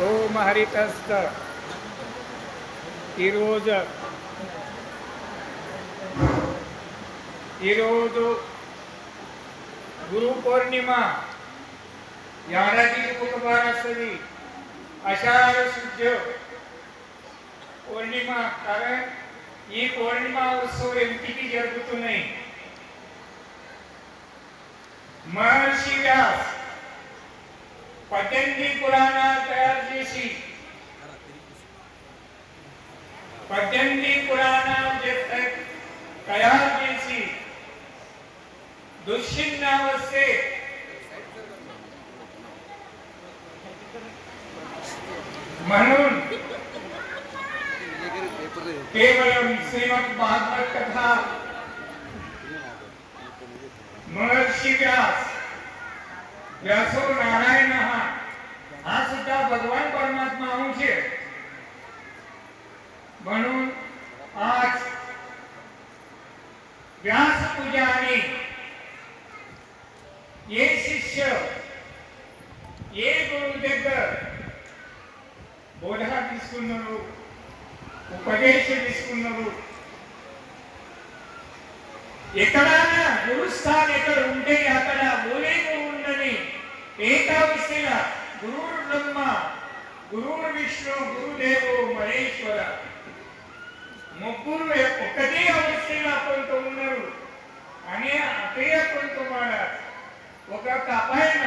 ఓం హరితస్త ఈరోజు గురు పౌర్ణిమ ఏడాదికి ఒకసారి వస్తుంది. ఆషాఢ శుద్ధ పౌర్ణిమ. कारण ఈ పౌర్ణిమ ఉత్సవం ఎంటికి జరుగుతున్నాయి. మహర్షి వ్యాస్ 18 పురాణాలు తయారు చేసి 18 పురాణాలు తయారు చేసి దుష్యంగా వస్తే म्हणून केवलम श्रीमद् भागवत कथा महर्षी व्यासो नारायण हा सुद्धा भगवान परमात्मा अंश आहे. म्हणून आज व्यास पूजा आणि ये शिष्य ये गुरु దగ్గర బోధ తీసుకున్నారు, ఉపదేశం తీసుకున్నారు. ఎక్కడైనా గురుస్థాన్ ఎక్కడ ఉంటే అక్కడ మూలే గురువు ఉండని ఏకావస్థిన గురువు బ్రహ్మ, గురువు విష్ణు, గురుదేవో మహేశ్వర ముగ్గురు ఒక్కటే అవస్థలో కొంత ఉన్నారు అనే అదే కొంత మాట. ఒక అపాయన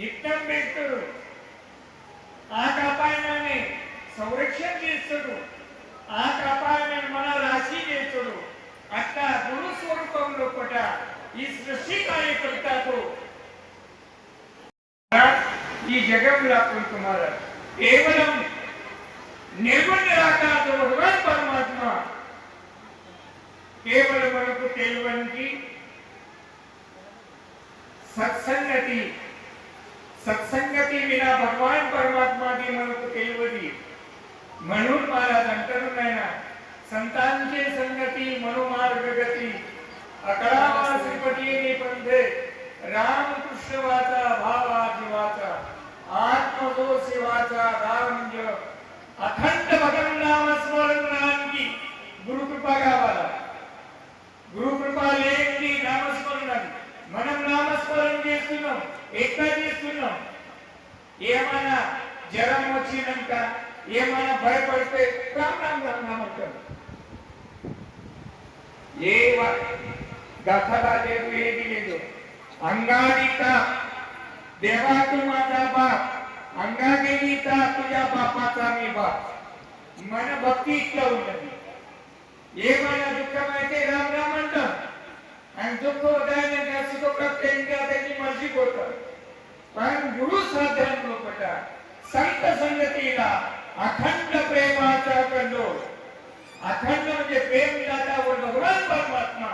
యుద్ధం పెడతాడు, ఆ అపాయనాన్ని సంరక్షణ చేస్తాడు, ఆ అపాయనాన్ని మన రాశి చేస్తాడు. అట్లా గురు స్వరూపంలో కూడా ఈ సృష్టి కార్యకర్తకు ఈ జగంలో కొంటున్నారు. కేవలం నిర్గుణ నిరాకార భగవాన్ పరమాత్మ కేవలం మనకు తెలియనికి सत्संगती विना भगवान परमात्मा की मनకు తెలియదు. म्हणून महाराज अंतरून नाही ना संतांची संगती मनोमार्गगती अकळावा श्रीपतीने पंथे रामकृष्ण वाचा भावा जीवाचा आत्मदो शिवाचा रामज अखंड भगवान नाम स्मरण रांगी गुरु कृपा गावाला गुरु कृपा लेंदी नामस्मरण మనం నామస్మరణ చేస్తున్నాం, ఎట్లా చేస్తున్నాం? ఏమైనా జ్వరం వచ్చినాక ఏమైనా భయపడితే రామ్ రామ్ రామ్ నామంటాం. ఏ गाथाला देव ఏది లేదు. अंगानिका देवा तू माझा बाप, अंगा गेली तर तुझ्या बापाचा मी बाप. मन भक्ती इतका ఉన్నది. ఏమైనా దుఃఖమైతే రామ్ రామ్ అంటాం. आणि दुःख होताना सुख प्राप्त त्याची मर्जी होतं. पण गुरु साधन लोकटा संत संगतीला अखंड प्रेमाचा कंडोळ. अखंड म्हणजे प्रेम दाता व भगवान परमात्मा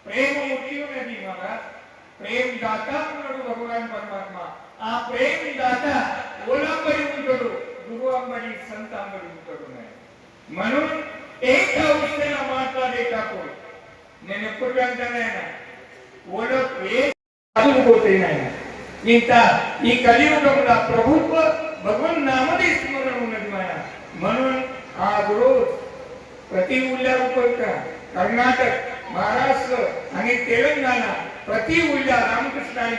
प्रेम उठीव नदी मला प्रेम दाता म्हणून भगवान परमात्मा आ प्रेम दाता ओलांबरी उंटडू गुरु अंबरी संत अंबरी उंटडू नाही. म्हणून एक अवस्थेला महत्व देता कोण నేను ఎప్పుడు అంటానైనా ఓడో పోతేనైనా ఇంత ఈ కలియుగంలో ప్రభుత్వ భగవన్ नामदेव स्मरण ఉన్నది మన. म्हणून आज रोज प्रति उल्ल्यावर कर्नाटक, महाराष्ट्र आणि तेलंगणा ప్రతి ఉల్లా రామకృష్ణాన్ని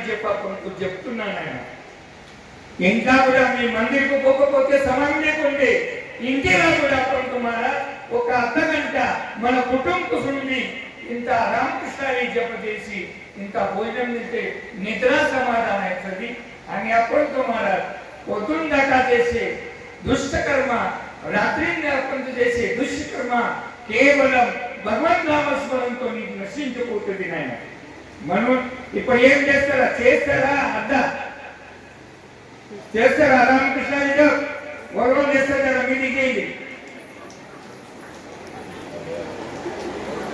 చెప్తున్నాను. ఇంకా కూడా మీ మందిరకు పోకపోతే సమయం లేకుంటే ఇంటిలో కూడా కొంటున్నారా ఒక అర్ధ గంట మన కుటుంబకుని ఇంత రామకృష్ణాన్ని జప చేసి ఇంత భోజనం తింటే నిద్ర సమాధానం అవుతుంది. అని అప్పుడు तुम्हाला పొద్దున్న దాకా చేసే దుష్టకర్మ రాత్రి నేర్పంత చేసే దుష్కర్మ కేవలం భగవన్ నామస్మరణతో నీకు నశించిపోతుంది నాయన. म्हणून ఇప్పుడు ఏం చేస్తారా అద్దా చేస్తారా రామకృష్ణాన్ని జప వరవ చేస్తారా మీదికి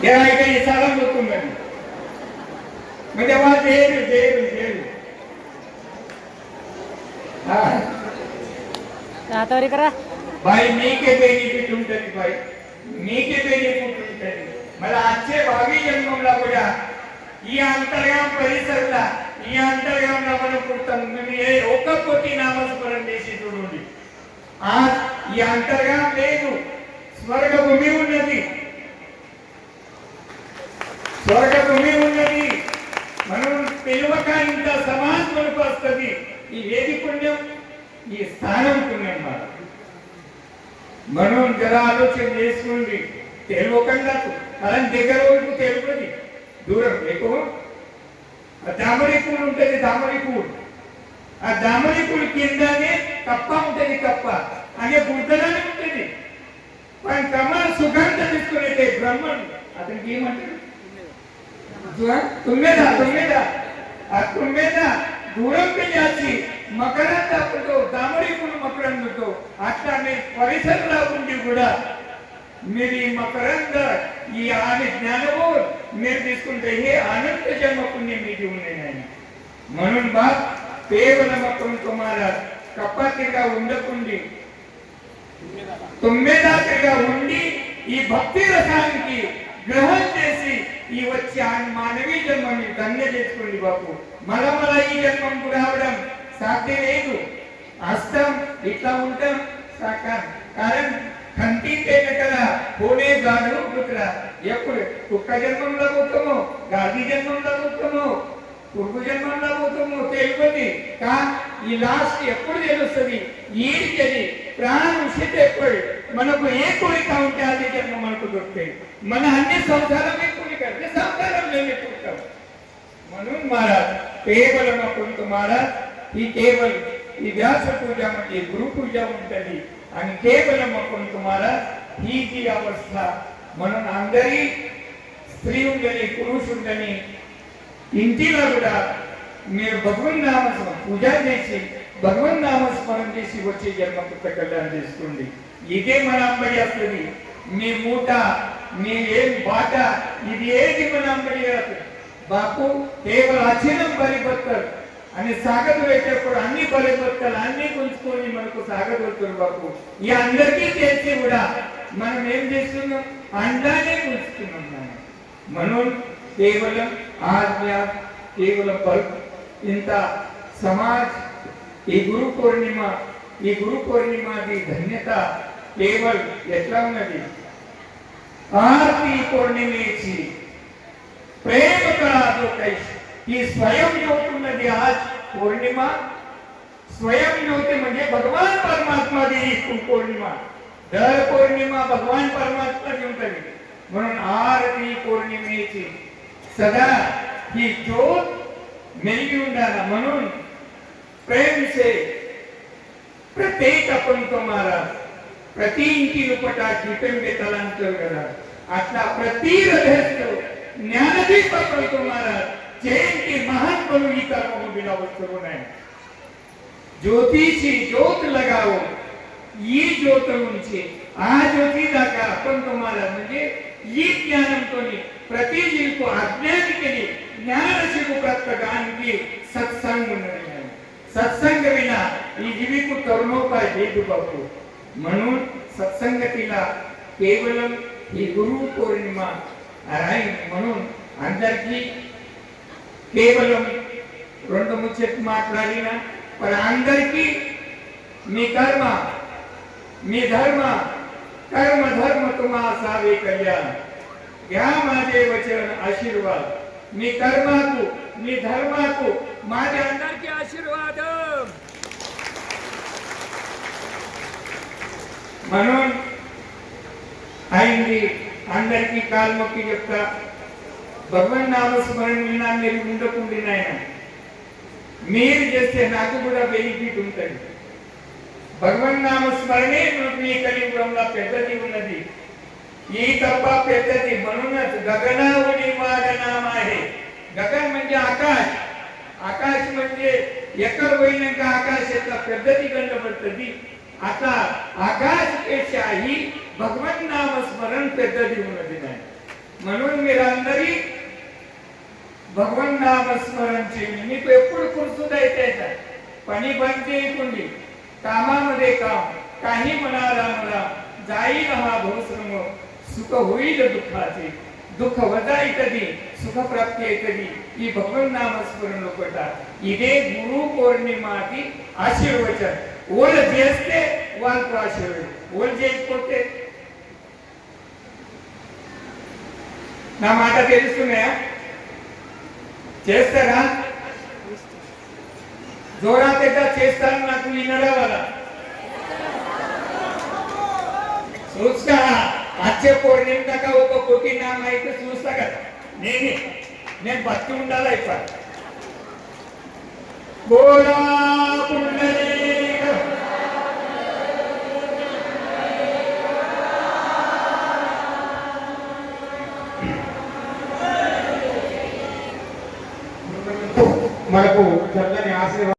या काही सालाम होतो म्हणजे आवाज येईल येईल हा आता रे करा भाई नीके बेनिफिट ఉంటుంది भाई नीके बेनिफिट ఉంటుంది. मला आजचे 22 जन्मला కూడా ఈ అంతర్యామ పరిసరలా ఈ అంతర్యామ మనం పుడతాం. మేము ఏ ఒక కోటి నామస్మరణ आज ఈ అంతర్గం లేదు స్వర్గభూమి ఉన్నది స్వర్గభూమి ఉన్నది మనం పిలువక ఇంత సమాజ్ మనకు వస్తుంది ఈ ఏది పుణ్యం ఈ స్థానం పుణ్యం మనం జర ఆలోచన చేసుకోండి తెలియకుండా అలా దగ్గర వరకు తెలియదు దూరం ఎక్కువ దామరి పూలు ఉంటుంది దామరి పూలు ఆ దామరి పూలు కిందనే కప్ప ఉంటుంది కప్ప అనే బుద్ధలానే ఉంటుంది వాని కమల సుగంధ తీసుకునే బ్రహ్మను అతనికి ఏమంటారు తుమ్మెద తుమ్మెద ఆ తుమ్మెద దూరం పెంచి మకరంతో దామరి పూలు మకరంతో అట్లా మీరు పరిసరలా ఉండి కూడా మీరు ఈ మకరంద ఈ ఆది జ్ఞానము మీరు తీసుకుంటే हे अनंत जन्म पुण्य మీది ఉన్నాయి నాయన म्हणून बाप కేవలం आपण तुम्हाला కప్పతిగా ఉండకుండి తుమ్మెదాతిగా ఉండి ఈ భక్తి రసానికి గ్రహం చేసి ఈ వచ్చే మానవీ జన్మని ధన్య చేసుకోండి బాపు మళ్ళా ఈ జన్మం రావడం సాధ్యం లేదు అస్తం ఇట్లా ఉంటాం సాకారం कारण खंती కదా పోనే గాడు పుత్రా ఎప్పుడు కుక్క జన్మంలో పోతామో గాది జన్మంలో పోతామో పురుగు జన్మంలో పోతామో తెలియదు కా ఈ లాస్ట్ ఎప్పుడు తెలుస్తుంది ఈడికి ప్రాణం ఉషితేప్పుడు మనకు ఏ కోరిక ఉంటే అది జన్మ మనకు దొరుకుతాయి మన అన్ని సంసారమే కోరిక అంటే సంసారం లేని పుట్టాం म्हणून महाराज केवलम आपण तुम्हाला ही केवल ही व्यास पूजा म्हणजे गुरु पूजा ఉంటుంది आणि केवलम आपण तुम्हाला ही जी अवस्था म्हणून అందరి స్త్రీ ఉండని పురుష ఉండని ఇంటిలో కూడా మీరు భగవన్ నామ పూజ చేసి భగవన్ నామ స్మరణ చేసి వచ్చే జన్మ పుస్తకాలను తీసుకోండి ఇదే మన అంబడి వస్తుంది మీ మూట మీ ఏం బాట ఇది ఏది మన అంబడి బాపు కేవలం అచినం బలిపత్తారు అని సాగదు పెట్టేప్పుడు అన్ని బలిపత్తాలు అన్ని గుంచుకొని మనకు సాగదు వస్తారు బాపు ఈ అందరికీ చేసి కూడా మనం ఏం చేస్తున్నాం అండానే గుంచుతున్నాం మనం కేవలం ఆజ్ఞ కేవలం పలుకు ఇంత సమాజ్ ఈ గురు పౌర్ణిమది ధన్యత కేవలం ఎట్లా ఉన్నది ఆర్తి పౌర్ణిమేచి प्रेम करा जो कैश ही स्वयं ज्योत ఉన్నది आज पौर्णिमा स्वयं ज्योति म्हणजे भगवान परमात्मा दी पौर्णिमा दर पौर्णिमा भगवान परमात्मा दी ఉంటుంది म्हणून आरती पौर्णिमेची सदा ही ज्योत मेलगी ఉండాలి म्हणून प्रेम से प्रत्येक आपण तुम्हाला प्रति इंची उपटा दीपम बेतालांतर करा अట్లా प्रति हृदय ज्ञानदीप करतो महाराज जयंती महान बनू ही कर्म बिलावत करू नये ज्योतिषी ज्योत लगावो ही ज्योत उंची आ ज्योति दाखा आपण तुम्हाला म्हणजे ही ज्ञानंतोनी प्रति जीव को अज्ञान केली ज्ञान शिकू प्राप्त गानकी सत्संग नाही सत्संग विना ही जीवी को तरुणोपाय देत बापू म्हणून सत्संगतीला केवलम ही गुरु पौर्णिमा राई म्हणून అందరికీ కేవలం రెండు ముచ్చట్లు మాట్లాడినా पर అందరికీ మీ కర్మ మీ ధర్మ कर्म धर्म तुम्हा असावे कल्याण घ्या माझे वचन आशीर्वाद मी कर्मातू मी धर्मातू माझे అందరికీ आशीर्वाद म्हणून అయింది అందరికీ కాల్మొక్కి చెప్తా భగవన్ నామ స్మరణ వినా మీరు ఉండకుండి నాయన మీరు చేస్తే నాకు కూడా బెనిఫిట్ ఉంటుంది భగవన్ నామ స్మరణే మనకు ఈ కలియుగంలో పెద్దది ఉన్నది ఈ తప్ప పెద్దది म्हणूनच गगनावरी वादनाम आहे गगन म्हणजे आकाश आकाश म्हणजे एकर वैनक आकाशाचा పెద్దది కనబడుతుంది आता आकाश पेक्षाही भगवन नाम स्मरण పెద్దది ఉన్నది म्हणून మీరందరి భగవన్ నామ స్మరణ చేయండి మీకు ఎప్పుడు కుర్సుదైతే పని బంద్ చేయకండి कामामध्ये काम काही म्हणाला मला जाईल हा भवश्रम सुख होईल दुःखाचे దుఃఖ వజా అవుతుంది సుఖ ప్రాప్తి అవుతుంది ఈ భగవన్ నామస్మరణలో కూడా ఇదే గురు పౌర్ణిమకి ఆశీర్వచనం ఓళ్ళు చేస్తే వాళ్ళకు ఆశీర్వచనం ఓళ్ళు చేయకపోతే నా మాట తెలుస్తున్నాయా చేస్తారా జోరా పెద్ద చేస్తాను నాకు వినరా వాళ్ళ చూస్తా వచ్చే పౌర్ణిమ దాకా ఒక కోటి నామ అయితే చూస్తా కదా నేను బతికి ఉండాలి అయిపోయి గోరా పుండరీక మనకు